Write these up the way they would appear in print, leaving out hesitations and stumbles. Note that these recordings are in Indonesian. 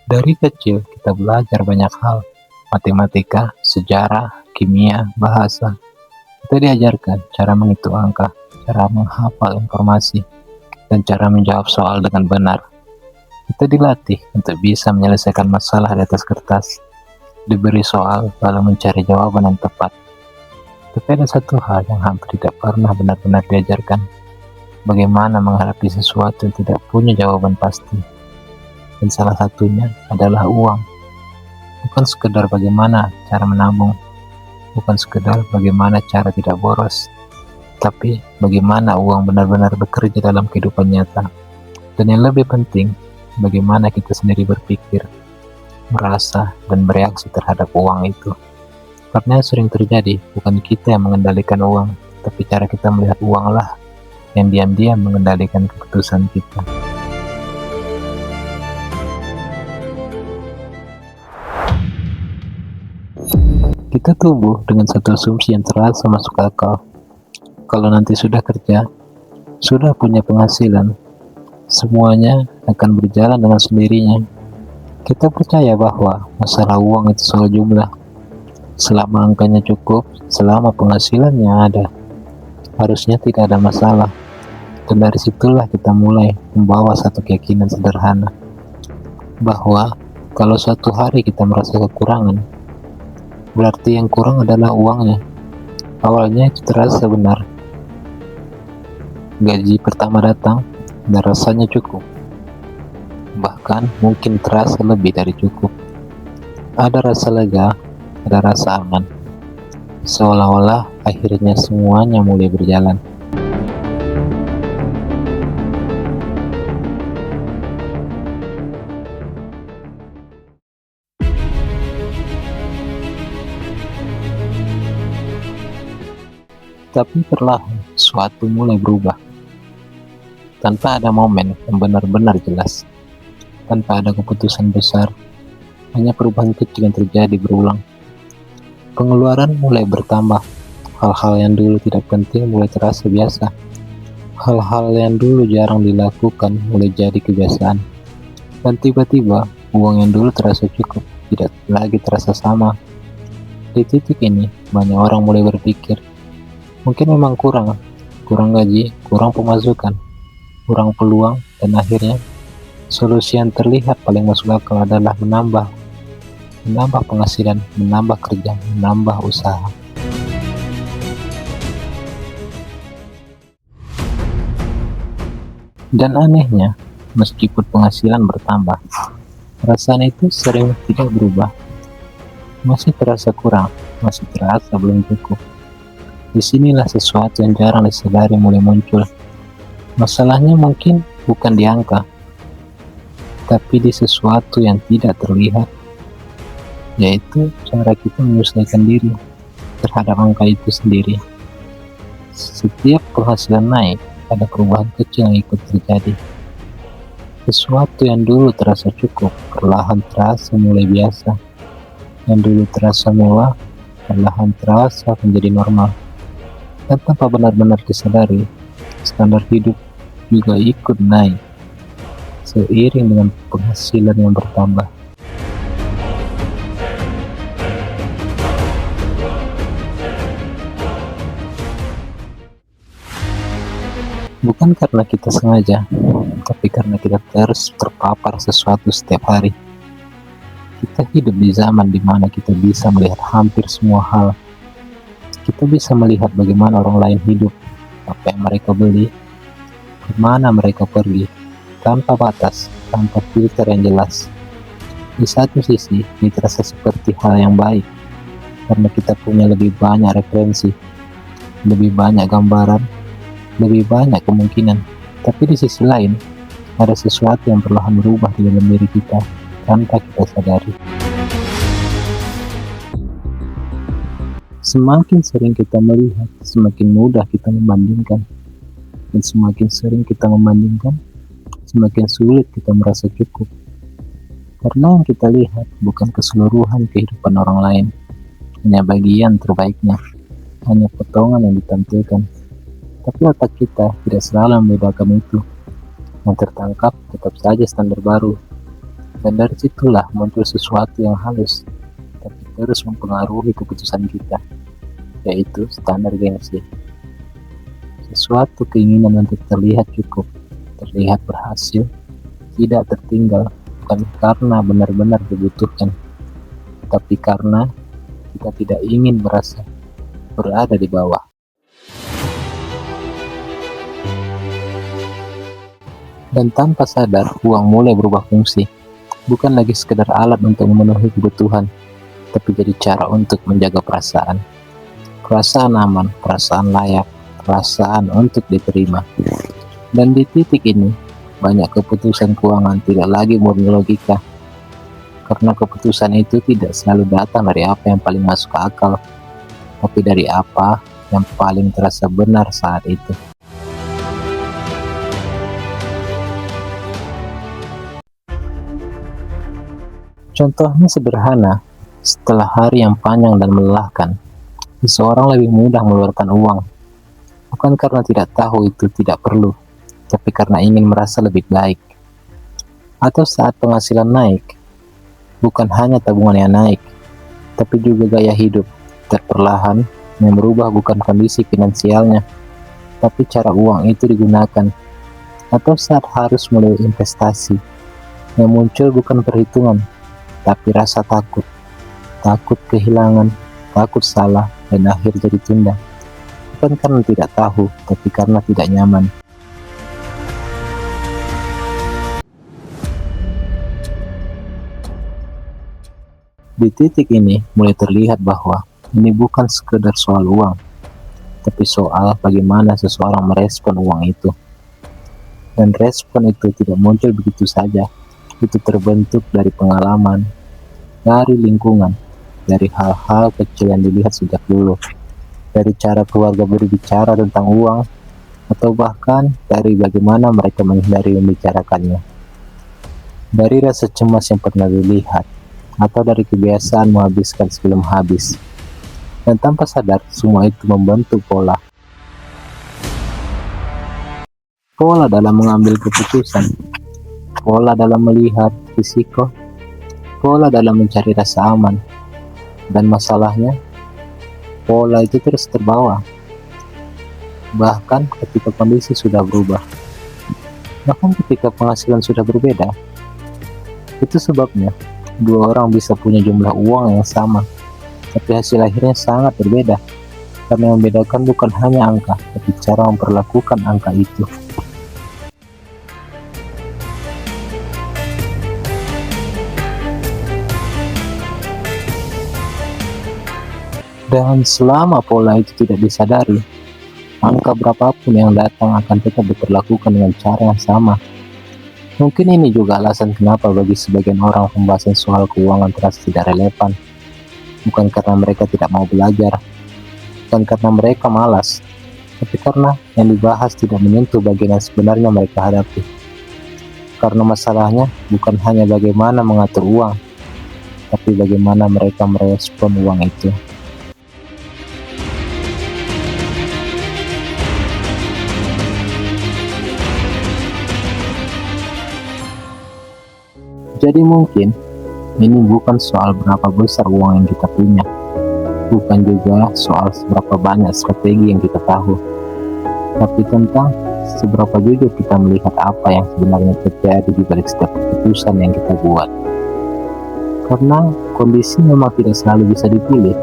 Dari kecil kita belajar banyak hal, matematika, sejarah, kimia, bahasa. Kita diajarkan cara menghitung angka, cara menghafal informasi, dan cara menjawab soal dengan benar. Kita dilatih untuk bisa menyelesaikan masalah di atas kertas, diberi soal, lalu mencari jawaban yang tepat. Tapi ada satu hal yang hampir tidak pernah benar-benar diajarkan, bagaimana menghadapi sesuatu yang tidak punya jawaban pasti. Dan salah satunya adalah uang. Bukan sekedar bagaimana cara menabung, bukan sekedar bagaimana cara tidak boros, tapi bagaimana uang benar-benar bekerja dalam kehidupan nyata. Dan yang lebih penting, bagaimana kita sendiri berpikir, merasa, dan bereaksi terhadap uang itu. Karena yang sering terjadi, bukan kita yang mengendalikan uang, tapi cara kita melihat uanglah yang diam-diam mengendalikan keputusan kita. Kita tumbuh dengan satu asumsi yang terasa masuk akal. Kalau nanti sudah kerja, sudah punya penghasilan, semuanya akan berjalan dengan sendirinya. Kita percaya bahwa masalah uang itu soal jumlah. Selama angkanya cukup, selama penghasilannya ada, harusnya tidak ada masalah. Dan dari situlah kita mulai membawa satu keyakinan sederhana, bahwa kalau suatu hari kita merasa kekurangan, berarti yang kurang adalah uangnya. Awalnya itu terasa benar. Gaji pertama datang dan rasanya cukup. Bahkan mungkin terasa lebih dari cukup. Ada rasa lega, ada rasa aman. Seolah-olah akhirnya semuanya mulai berjalan. Tapi perlahan, sesuatu mulai berubah. Tanpa ada momen yang benar-benar jelas. Tanpa ada keputusan besar, hanya perubahan kecil yang terjadi berulang. Pengeluaran mulai bertambah. Hal-hal yang dulu tidak penting mulai terasa biasa. Hal-hal yang dulu jarang dilakukan mulai jadi kebiasaan. Dan tiba-tiba, uang yang dulu terasa cukup tidak lagi terasa sama. Di titik ini, banyak orang mulai berpikir, mungkin memang kurang gaji, kurang pemasukan, kurang peluang, dan akhirnya solusi yang terlihat paling masuk akal adalah menambah penghasilan, menambah kerja, menambah usaha. Dan anehnya, meskipun penghasilan bertambah, perasaan itu sering tidak berubah. Masih terasa kurang, masih terasa belum cukup. Disinilah sesuatu yang jarang disadari mulai muncul. Masalahnya mungkin bukan di angka, tapi di sesuatu yang tidak terlihat, yaitu cara kita menyesuaikan diri terhadap angka itu sendiri. Setiap penghasilan naik, ada perubahan kecil yang ikut terjadi. Sesuatu yang dulu terasa cukup, perlahan terasa mulai biasa. Yang dulu terasa mewah, perlahan terasa menjadi normal. Dan tanpa benar-benar disadari, standar hidup juga ikut naik seiring dengan penghasilan yang bertambah. Bukan karena kita sengaja, tapi karena kita terus terpapar sesuatu setiap hari. Kita hidup di zaman di mana kita bisa melihat hampir semua hal. Kita bisa melihat bagaimana orang lain hidup, apa yang mereka beli, kemana mereka pergi, tanpa batas, tanpa filter yang jelas. Di satu sisi, ini terasa seperti hal yang baik, karena kita punya lebih banyak referensi, lebih banyak gambaran, lebih banyak kemungkinan. Tapi di sisi lain, ada sesuatu yang perlahan berubah di dalam diri kita, tanpa kita sadari. Semakin sering kita melihat, semakin mudah kita membandingkan. Dan semakin sering kita membandingkan, semakin sulit kita merasa cukup. Karena yang kita lihat bukan keseluruhan kehidupan orang lain, hanya bagian terbaiknya, hanya potongan yang ditampilkan. Tapi otak kita tidak selalu membedakan itu. Yang tertangkap tetap saja standar baru. Dan dari situlah muncul sesuatu yang halus, tapi terus mempengaruhi keputusan kita, yaitu standar gengsi. Suatu keinginan untuk terlihat cukup, terlihat berhasil, tidak tertinggal, bukan karena benar-benar dibutuhkan, tapi karena kita tidak ingin merasa berada di bawah. Dan tanpa sadar, uang mulai berubah fungsi, bukan lagi sekedar alat untuk memenuhi kebutuhan, tapi jadi cara untuk menjaga perasaan. Perasaan aman, perasaan layak, perasaan untuk diterima. Dan di titik ini, banyak keputusan keuangan tidak lagi murni logika, karena keputusan itu tidak selalu datang dari apa yang paling masuk akal, tapi dari apa yang paling terasa benar saat itu. Contohnya sederhana, setelah hari yang panjang dan melelahkan, seseorang lebih mudah mengeluarkan uang, bukan karena tidak tahu itu tidak perlu, tapi karena ingin merasa lebih baik. Atau saat penghasilan naik, bukan hanya tabungan yang naik, tapi juga gaya hidup perlahan yang berubah, bukan kondisi finansialnya, tapi cara uang itu digunakan. Atau saat harus mulai investasi, yang muncul bukan perhitungan, tapi rasa takut, takut kehilangan, takut salah, dan akhir jadi tunda. Bukan karena tidak tahu, tapi karena tidak nyaman. Di titik ini mulai terlihat bahwa ini bukan sekedar soal uang, tapi soal bagaimana seseorang merespon uang itu. Dan respon itu tidak muncul begitu saja, itu terbentuk dari pengalaman, dari lingkungan, dari hal-hal kecil yang dilihat sejak dulu, dari cara keluarga berbicara tentang uang, atau bahkan dari bagaimana mereka menghindari membicarakannya, dari rasa cemas yang pernah dilihat, atau dari kebiasaan menghabiskan sebelum habis. Dan tanpa sadar, semua itu membentuk pola. Pola dalam mengambil keputusan, pola dalam melihat risiko, pola dalam mencari rasa aman. Dan masalahnya, pola itu terus terbawa, bahkan ketika kondisi sudah berubah, bahkan ketika penghasilan sudah berbeda. Itu sebabnya dua orang bisa punya jumlah uang yang sama, tapi hasil akhirnya sangat berbeda, karena yang membedakan bukan hanya angka, tapi cara memperlakukan angka itu. Dan selama pola itu tidak disadari, angka berapapun yang datang akan tetap diperlakukan dengan cara yang sama. Mungkin ini juga alasan kenapa bagi sebagian orang pembahasan soal keuangan terasa tidak relevan. Bukan karena mereka tidak mau belajar, bukan karena mereka malas, tapi karena yang dibahas tidak menyentuh bagian yang sebenarnya mereka hadapi. Karena masalahnya bukan hanya bagaimana mengatur uang, tapi bagaimana mereka merespon uang itu. Jadi mungkin ini bukan soal berapa besar uang yang kita punya, bukan juga soal seberapa banyak strategi yang kita tahu, tapi tentang seberapa jujur kita melihat apa yang sebenarnya terjadi di balik setiap keputusan yang kita buat. Karena kondisi memang tidak selalu bisa dipilih,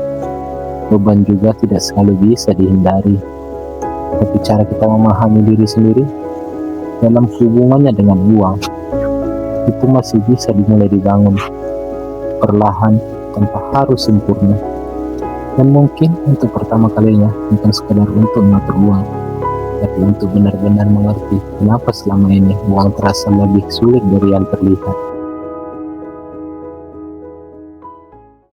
beban juga tidak selalu bisa dihindari, tapi cara kita memahami diri sendiri dalam hubungannya dengan uang itu masih bisa dimulai dibangun perlahan tanpa harus sempurna. Dan mungkin untuk pertama kalinya bukan sekedar untuk mengatur uang, tapi untuk benar-benar mengerti kenapa selama ini uang terasa lebih sulit dari yang terlihat.